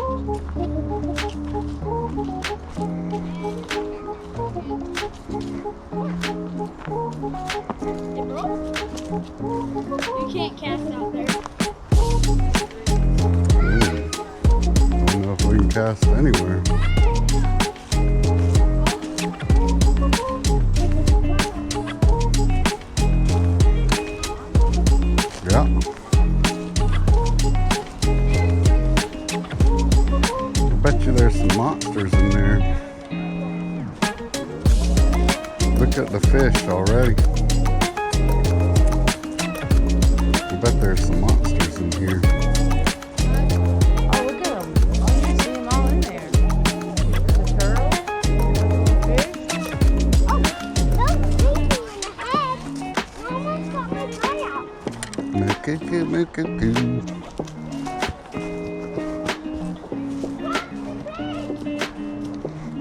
You can't cast out there. I don't know if we can cast anywhere. Yeah. I bet you there's some monsters in there. Look at the fish already. I bet there's some monsters in here. Oh, look at them. Oh, you see them all in there. The turtle, the fish. Oh, those babies in the head. I almost got my eye out. Moo-coo-coo.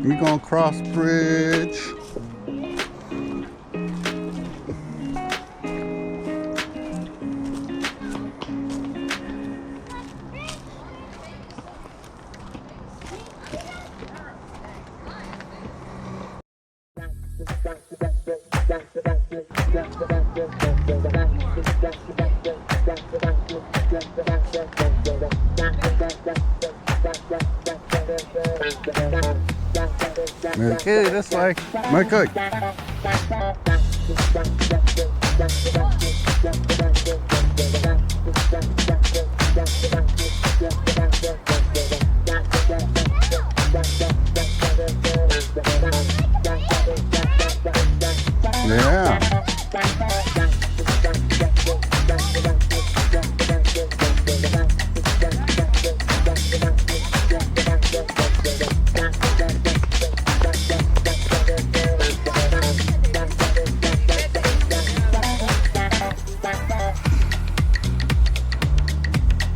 You gonna cross bridge? Okay, this way. Okay. Yeah.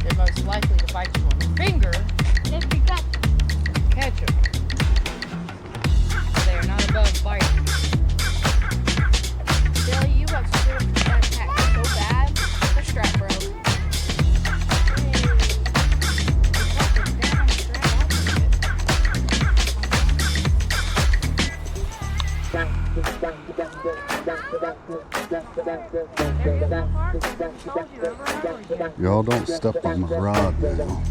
They're most likely to bite you on the finger. If you got Catch them. They are not above biting. Billy, you got screwed up that pack so bad, the strap broke. Y'all don't step on my rod now.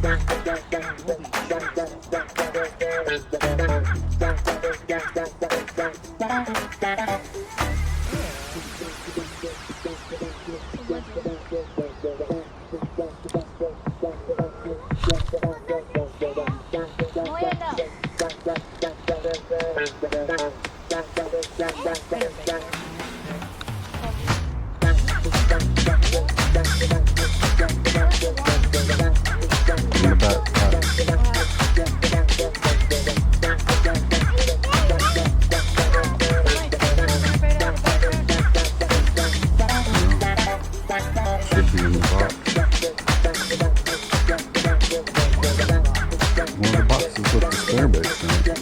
In the back. Should be in the box. One of the boxes with the spare baits in it.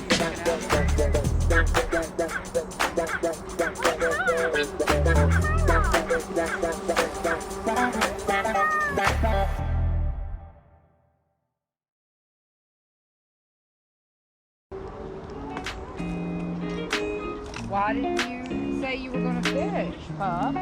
Why didn't you say you were going to fish, pup?